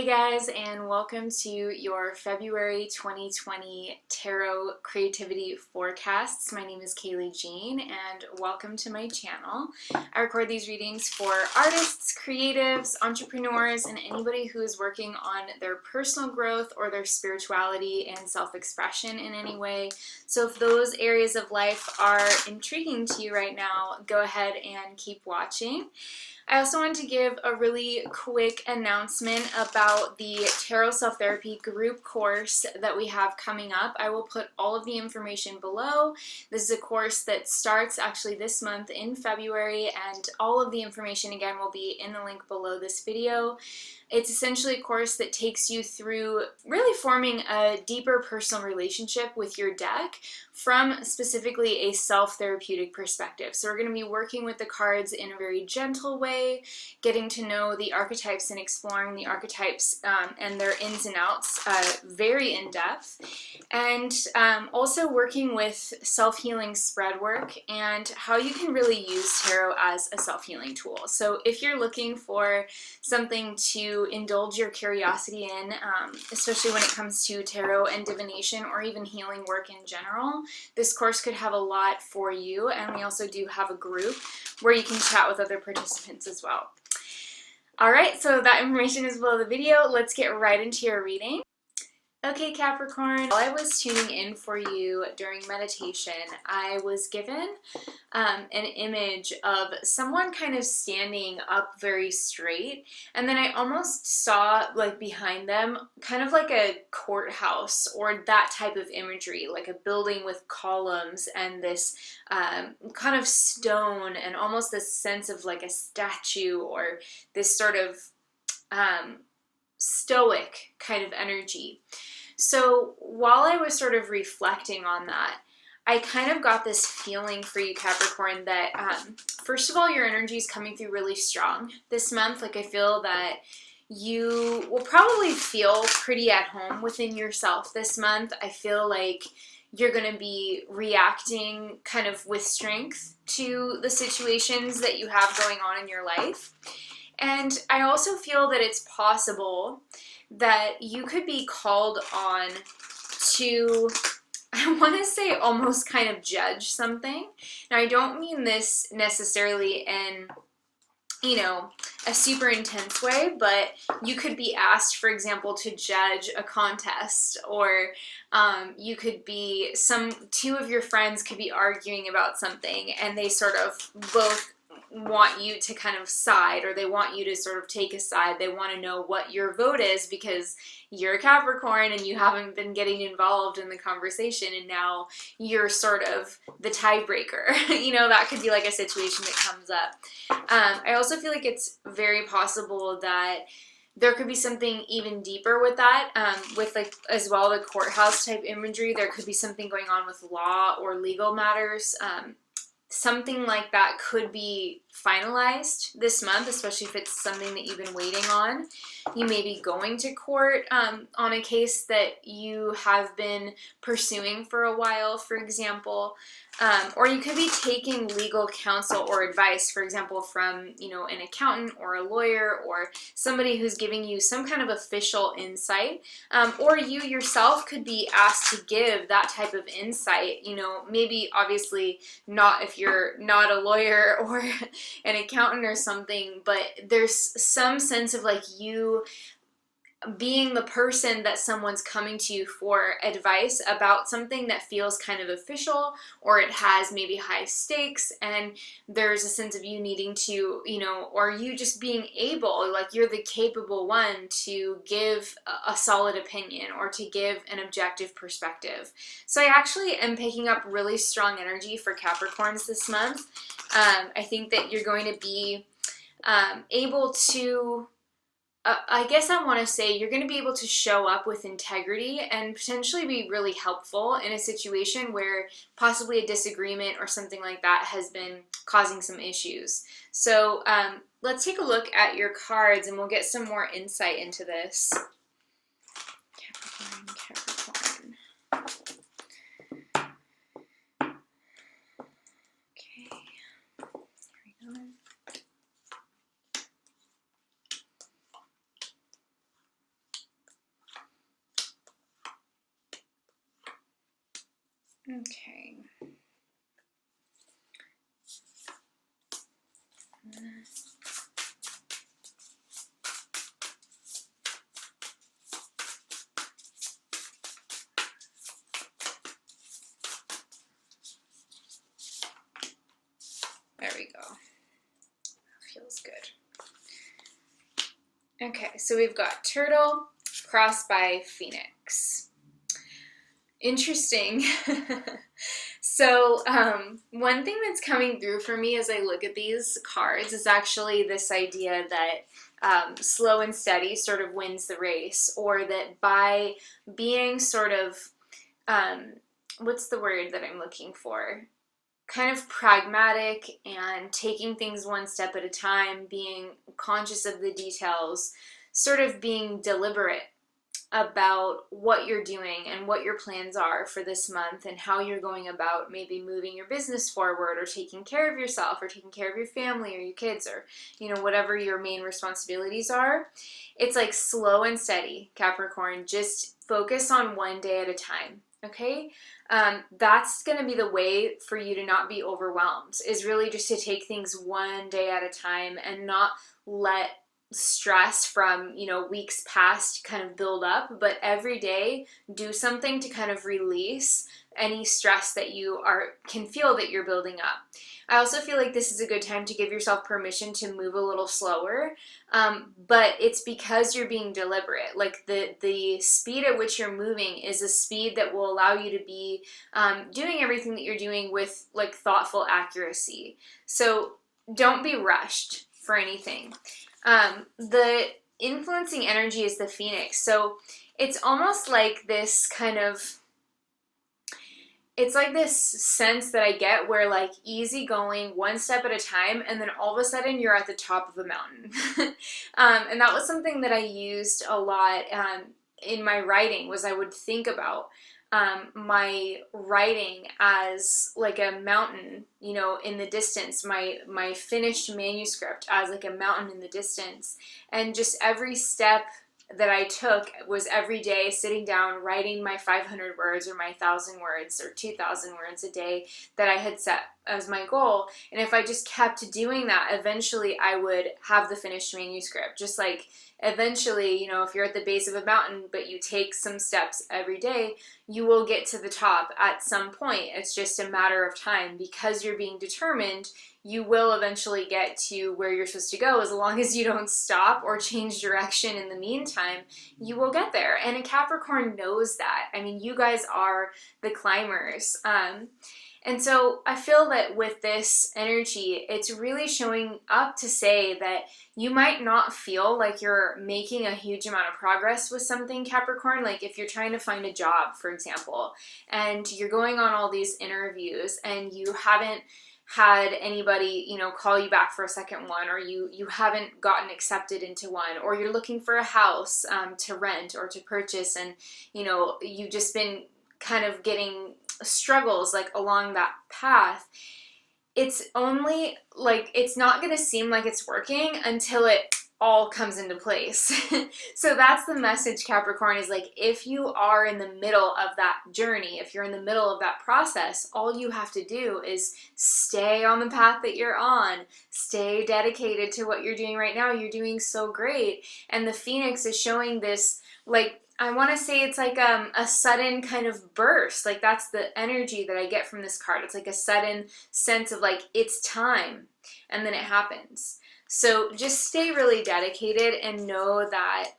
Hey guys, and welcome to your February 2020 Tarot Creativity Forecasts. My name is Kayleigh Jean, and welcome to my channel. I record these readings for artists, creatives, entrepreneurs, and anybody who is working on their personal growth or their spirituality and self-expression in any way. So if those areas of life are intriguing to you right now, go ahead and keep watching. I also want to give a really quick announcement about the Tarot Self-Therapy group course that we have coming up. I will put all of the information below. This is a course that starts actually this month in February, and all of the information again will be in the link below this video. It's essentially a course that takes you through really forming a deeper personal relationship with your deck from specifically a self-therapeutic perspective. So we're going to be working with the cards in a very gentle way, getting to know the archetypes and exploring the archetypes and their ins and outs very in depth, and also working with self-healing spread work and how you can really use tarot as a self-healing tool. So if you're looking for something to indulge your curiosity in, especially when it comes to tarot and divination or even healing work in general, this course could have a lot for you. And we also do have a group where you can chat with other participants as well. Alright, so that information is below the video. Let's get right into your reading. Okay, Capricorn, while I was tuning in for you during meditation, I was given an image of someone kind of standing up very straight, and then I almost saw like behind them kind of like a courthouse or that type of imagery, like a building with columns and this kind of stone and almost this sense of like a statue or this sort of stoic kind of energy. So while I was sort of reflecting on that, I kind of got this feeling for you, Capricorn, that first of all, your energy is coming through really strong this month. Like I feel that you will probably feel pretty at home within yourself this month. I feel like you're going to be reacting kind of with strength to the situations that you have going on in your life. And I also feel that it's possible that you could be called on to, I want to say, almost kind of judge something. Now, I don't mean this necessarily in, you know, a super intense way, but you could be asked, for example, to judge a contest, or you could be, two of your friends could be arguing about something, and they sort of both want you to kind of side, or they want you to sort of take a side. They want to know what your vote is because you're a Capricorn and you haven't been getting involved in the conversation, and now you're sort of the tiebreaker. You know, that could be like a situation that comes up. I also feel like it's very possible that there could be something even deeper with that, with like as well the courthouse type imagery. There could be something going on with law or legal matters. Something like that could be finalized this month, especially if it's something that you've been waiting on. You may be going to court on a case that you have been pursuing for a while, for example. Or you could be taking legal counsel or advice, for example, from, you know, an accountant or a lawyer or somebody who's giving you some kind of official insight. Or you yourself could be asked to give that type of insight, you know, maybe obviously not if you're not a lawyer or an accountant or something, but there's some sense of like you being the person that someone's coming to you for advice about something that feels kind of official, or it has maybe high stakes, and there's a sense of you needing to, you know, or you just being able, like you're the capable one to give a solid opinion or to give an objective perspective. So I actually am picking up really strong energy for Capricorns this month. I think that you're going to be able to I guess I want to say you're going to be able to show up with integrity and potentially be really helpful in a situation where possibly a disagreement or something like that has been causing some issues. So let's take a look at your cards and we'll get some more insight into this. Capricorn. Okay, here we go. Okay. There we go. Feels good. Okay, so we've got Turtle crossed by Phoenix. Interesting. So one thing that's coming through for me as I look at these cards is actually this idea that slow and steady sort of wins the race, or that by being sort of, what's the word that I'm looking for? Kind of pragmatic and taking things one step at a time, being conscious of the details, sort of being deliberate about what you're doing and what your plans are for this month and how you're going about maybe moving your business forward or taking care of yourself or taking care of your family or your kids or, you know, whatever your main responsibilities are. It's like slow and steady, Capricorn. Just focus on one day at a time, okay? That's going to be the way for you to not be overwhelmed, is really just to take things one day at a time and not let stress from, you know, weeks past kind of build up, but every day do something to kind of release any stress that you can feel that you're building up. I also feel like this is a good time to give yourself permission to move a little slower, but it's because you're being deliberate. Like the speed at which you're moving is a speed that will allow you to be doing everything that you're doing with like thoughtful accuracy. So don't be rushed for anything. The influencing energy is the Phoenix. So it's almost like this kind of, it's like this sense that I get where like easy going, one step at a time, and then all of a sudden you're at the top of a mountain. And that was something that I used a lot in my writing, was I would think about my writing as like a mountain, you know, in the distance, my finished manuscript as like a mountain in the distance. And just every step that I took was every day sitting down, writing my 500 words or my 1,000 words or 2,000 words a day that I had set as my goal. And if I just kept doing that, eventually I would have the finished manuscript. Just like eventually, you know, if you're at the base of a mountain, but you take some steps every day, you will get to the top at some point. It's just a matter of time. Because you're being determined, you will eventually get to where you're supposed to go. As long as you don't stop or change direction in the meantime, you will get there. And a Capricorn knows that. I mean, you guys are the climbers. And so I feel that with this energy, it's really showing up to say that you might not feel like you're making a huge amount of progress with something, Capricorn. Like if you're trying to find a job, for example, and you're going on all these interviews and you haven't had anybody, you know, call you back for a second one, or you haven't gotten accepted into one, or you're looking for a house to rent or to purchase, and, you know, you've just been kind of getting struggles like along that path. It's only like, it's not going to seem like it's working until it all comes into place. So that's the message, Capricorn, is like, if you are in the middle of that journey, if you're in the middle of that process, all you have to do is stay on the path that you're on, stay dedicated to what you're doing right now. You're doing so great. And the Phoenix is showing this, like, I want to say it's like a sudden kind of burst. Like that's the energy that I get from this card. It's like a sudden sense of like, it's time, and then it happens. So just stay really dedicated and know that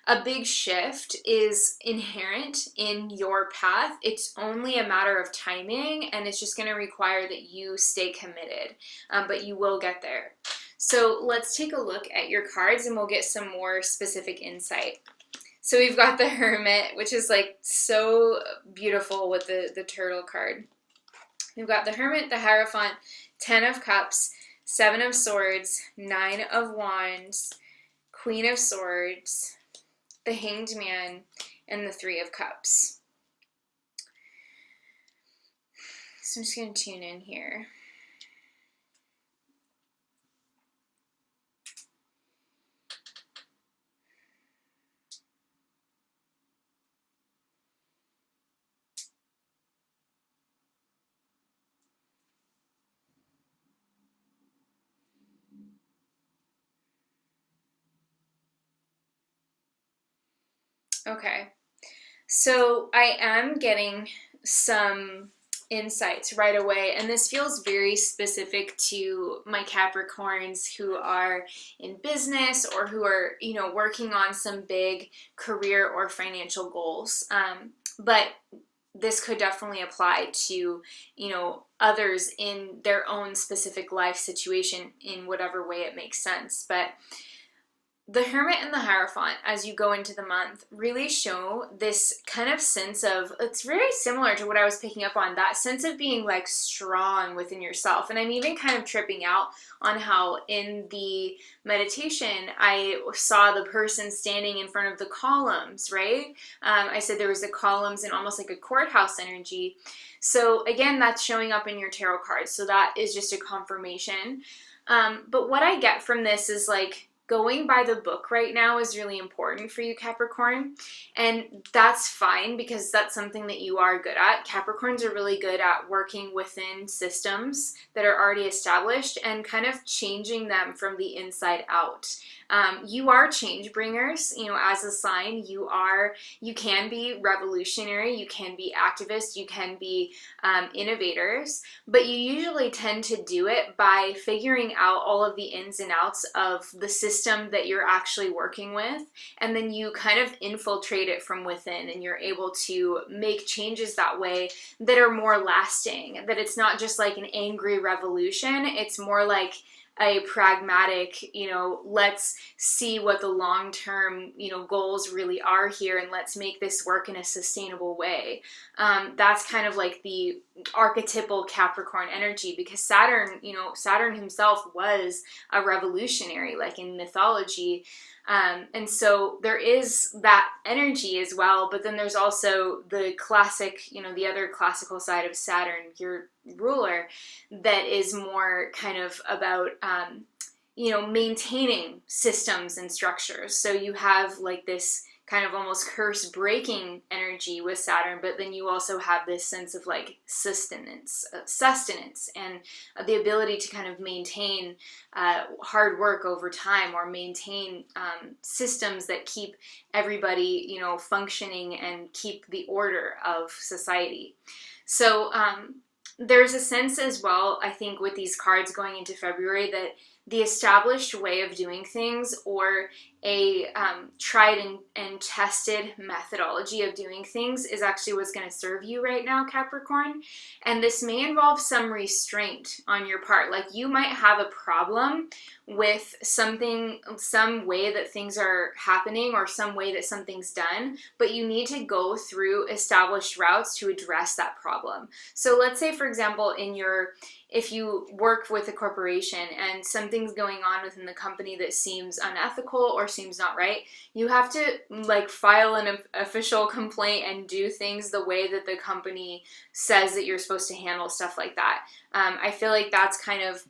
a big shift is inherent in your path. It's only a matter of timing, and it's just going to require that you stay committed, but you will get there. So let's take a look at your cards and we'll get some more specific insight. So we've got the Hermit, which is like so beautiful with the turtle card. We've got the Hermit, the Hierophant, 10 of Cups, 7 of Swords, 9 of Wands, Queen of Swords, the Hanged Man, and the 3 of Cups. So I'm just going to tune in here. Okay. So I am getting some insights right away, and this feels very specific to my Capricorns who are in business or who are, working on some big career or financial goals. But this could definitely apply to, others in their own specific life situation in whatever way it makes sense. But the Hermit and the Hierophant, as you go into the month, really show this kind of sense of, it's very similar to what I was picking up on, that sense of being like strong within yourself. And I'm even kind of tripping out on how in the meditation, I saw the person standing in front of the columns, right? I said there was the columns and almost like a courthouse energy. So again, that's showing up in your tarot cards. So that is just a confirmation. But what I get from this is like, going by the book right now is really important for you, Capricorn, and that's fine because that's something that you are good at. Capricorns are really good at working within systems that are already established and kind of changing them from the inside out. You are change bringers, as a sign. You can be revolutionary, you can be activists, you can be innovators, but you usually tend to do it by figuring out all of the ins and outs of the system that you're actually working with, and then you kind of infiltrate it from within, and you're able to make changes that way that are more lasting, that it's not just like an angry revolution, it's more like a pragmatic, let's see what the long-term, goals really are here, and let's make this work in a sustainable way. That's kind of like the archetypal Capricorn energy, because Saturn himself was a revolutionary, like in mythology. And so there is that energy as well, but then there's also the classic, the other classical side of Saturn, your ruler, that is more kind of about, maintaining systems and structures. So you have like this kind of almost curse breaking energy with Saturn, but then you also have this sense of like sustenance and the ability to kind of maintain hard work over time, or maintain systems that keep everybody, functioning and keep the order of society. So there's a sense as well, I think, with these cards going into February, that the established way of doing things, or a tried and tested methodology of doing things, is actually what's going to serve you right now, Capricorn. And this may involve some restraint on your part. Like, you might have a problem with something, some way that things are happening, or some way that something's done, but you need to go through established routes to address that problem. So let's say, for example, if you work with a corporation and something's going on within the company that seems unethical or seems not right, you have to like file an official complaint and do things the way that the company says that you're supposed to handle stuff like that. I feel like that's kind of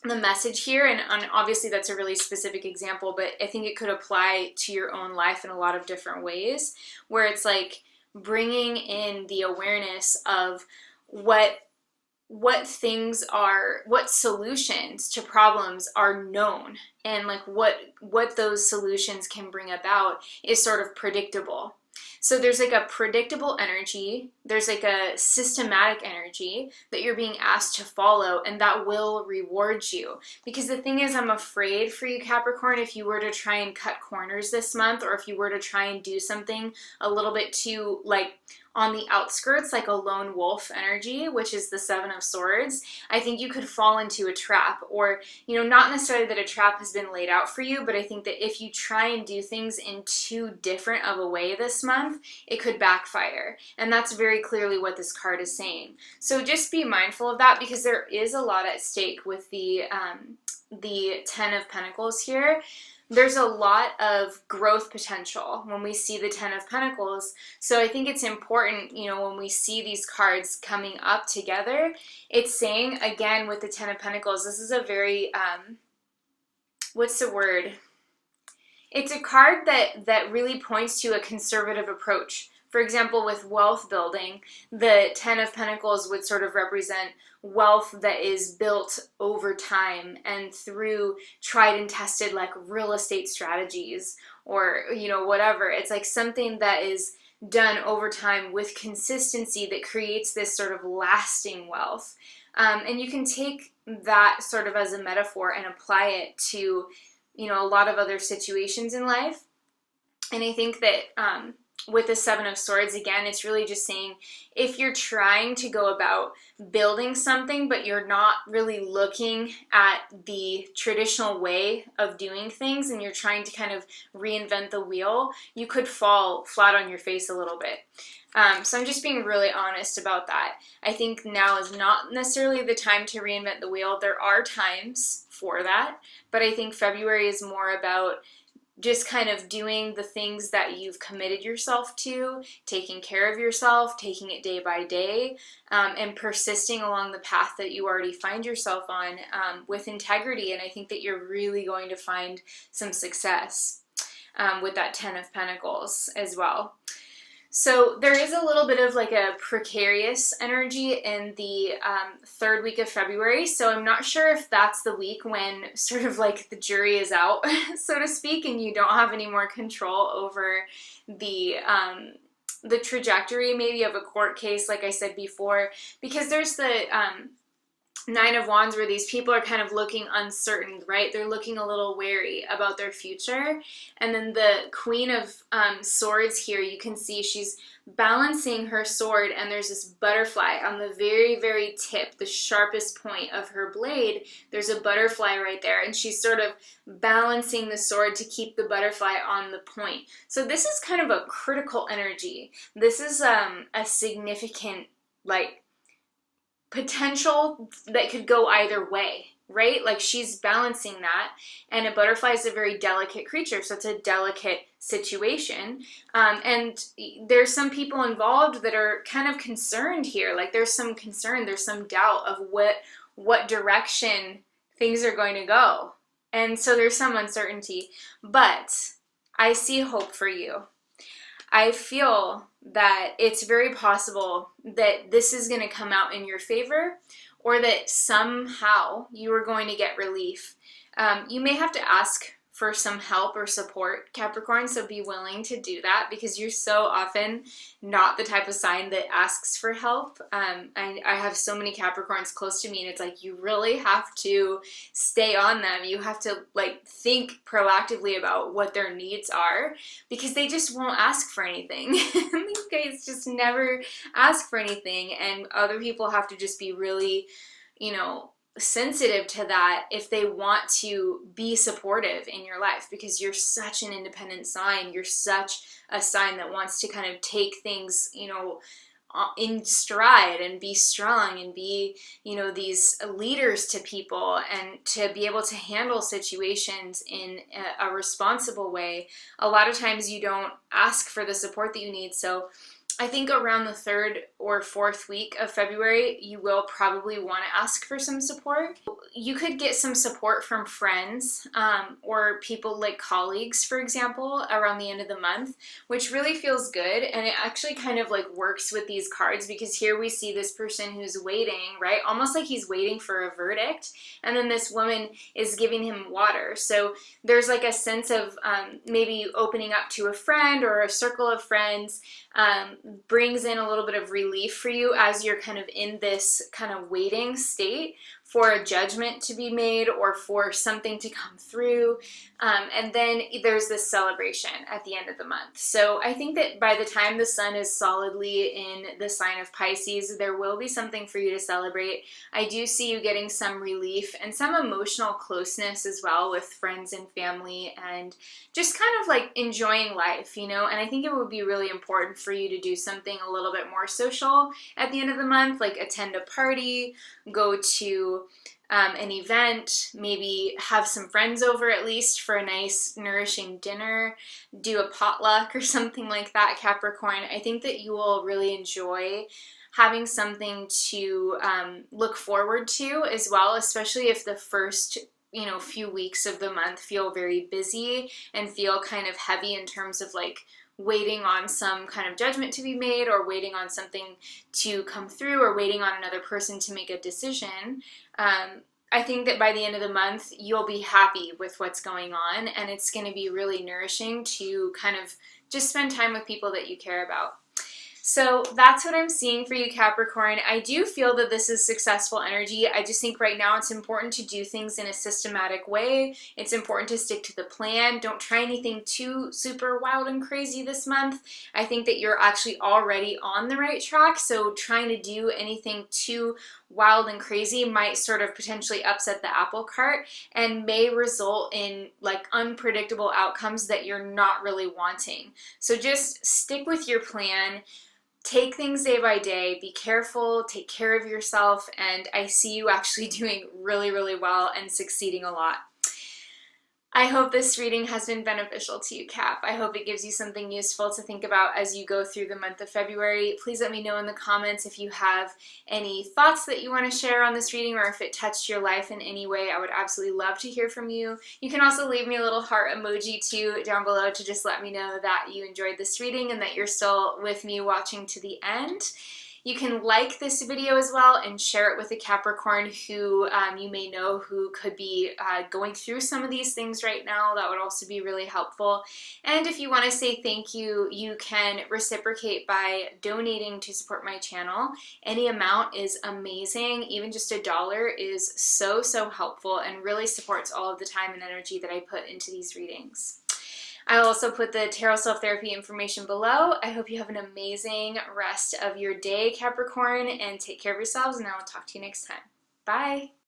the message here, and obviously that's a really specific example, but I think it could apply to your own life in a lot of different ways, where it's like bringing in the awareness of what things are, what solutions to problems are known, and like what those solutions can bring about is sort of predictable. So there's like a predictable energy, there's like a systematic energy that you're being asked to follow, and that will reward you. Because the thing is, I'm afraid for you, Capricorn, if you were to try and cut corners this month, or if you were to try and do something a little bit too like on the outskirts, like a lone wolf energy, which is the Seven of Swords, I think you could fall into a trap. Or, not necessarily that a trap has been laid out for you, but I think that if you try and do things in too different of a way this month, it could backfire. And that's very clearly what this card is saying. So just be mindful of that, because there is a lot at stake with the Ten of Pentacles here. There's a lot of growth potential when we see the Ten of Pentacles. So I think it's important, when we see these cards coming up together, it's saying, again, with the Ten of Pentacles, this is a very, what's the word? It's a card that really points to a conservative approach For example, with wealth building, the Ten of Pentacles would sort of represent wealth that is built over time and through tried and tested like real estate strategies or, you know, whatever. It's like something that is done over time with consistency that creates this sort of lasting wealth. And you can take that sort of as a metaphor and apply it to, you know, a lot of other situations in life. And I think that with the Seven of Swords, again, it's really just saying if you're trying to go about building something, but you're not really looking at the traditional way of doing things and you're trying to kind of reinvent the wheel, you could fall flat on your face a little bit. So I'm just being really honest about that. I think now is not necessarily the time to reinvent the wheel. There are times for that, but I think February is more about just kind of doing the things that you've committed yourself to, taking care of yourself, taking it day by day, and persisting along the path that you already find yourself on with integrity. And I think that you're really going to find some success with that Ten of Pentacles as well. So there is a little bit of like a precarious energy in the third week of February. So I'm not sure if that's the week when sort of like the jury is out, so to speak, and you don't have any more control over the trajectory maybe of a court case, like I said before, because there's the Nine of Wands where these people are kind of looking uncertain, right? They're looking a little wary about their future. And then the Queen of Swords here, you can see she's balancing her sword and there's this butterfly on the very, very tip, the sharpest point of her blade. There's a butterfly right there and she's sort of balancing the sword to keep the butterfly on the point. So this is kind of a critical energy. This is a significant, like, potential that could go either way, right? Like she's balancing that, and a butterfly is a very delicate creature, so it's a delicate situation. And there's some people involved that are kind of concerned here. Like there's some concern, there's some doubt of what direction things are going to go. And so there's some uncertainty, but I see hope for you. I feel that it's very possible that this is going to come out in your favor or that somehow you are going to get relief. You may have to ask for some help or support, Capricorn, so be willing to do that because you're so often not the type of sign that asks for help. I have so many Capricorns close to me and it's like you really have to stay on them. You have to like think proactively about what their needs are because they just won't ask for anything. These guys just never ask for anything, and other people have to just be really, you know, sensitive to that if they want to be supportive in your life because you're such an independent sign. You're such a sign that wants to kind of take things, you know, in stride and be strong and be, you know, these leaders to people and to be able to handle situations in a responsible way. A lot of times you don't ask for the support that you need. So I think around the third or fourth week of February, you will probably want to ask for some support. You could get some support from friends or people like colleagues, for example, around the end of the month, which really feels good. And it actually kind of like works with these cards because here we see this person who's waiting, right? Almost like he's waiting for a verdict. And then this woman is giving him water. So there's like a sense of maybe opening up to a friend or a circle of friends brings in a little bit of relief for you as you're kind of in this kind of waiting state for a judgment to be made or for something to come through. And then there's this celebration at the end of the month. So I think that by the time the sun is solidly in the sign of Pisces, there will be something for you to celebrate. I do see you getting some relief and some emotional closeness as well with friends and family and just kind of like enjoying life, you know? And I think it would be really important for you to do something a little bit more social at the end of the month, like attend a party, go to an event, maybe have some friends over at least for a nice nourishing dinner, do a potluck or something like that, Capricorn. I think that you will really enjoy having something to look forward to as well, especially if the first few weeks of the month feel very busy and feel kind of heavy in terms of like waiting on some kind of judgment to be made, or waiting on something to come through, or waiting on another person to make a decision. I think that by the end of the month, you'll be happy with what's going on, and it's going to be really nourishing to kind of just spend time with people that you care about. So that's what I'm seeing for you, Capricorn. I do feel that this is successful energy. I just think right now it's important to do things in a systematic way. It's important to stick to the plan. Don't try anything too super wild and crazy this month. I think that you're actually already on the right track, so trying to do anything too wild and crazy might sort of potentially upset the apple cart and may result in like unpredictable outcomes that you're not really wanting. So just stick with your plan. Take things day by day, be careful, take care of yourself, and I see you actually doing really, really well and succeeding a lot. I hope this reading has been beneficial to you, Cap. I hope it gives you something useful to think about as you go through the month of February. Please let me know in the comments if you have any thoughts that you want to share on this reading, or if it touched your life in any way. I would absolutely love to hear from you. You can also leave me a little heart emoji too down below to just let me know that you enjoyed this reading and that you're still with me watching to the end. You can like this video as well and share it with a Capricorn who you may know who could be going through some of these things right now. That would also be really helpful. And if you want to say thank you, you can reciprocate by donating to support my channel. Any amount is amazing. Even just $1 is so, so helpful and really supports all of the time and energy that I put into these readings. I'll also put the tarot self-therapy information below. I hope you have an amazing rest of your day, Capricorn, and take care of yourselves, and I will talk to you next time. Bye!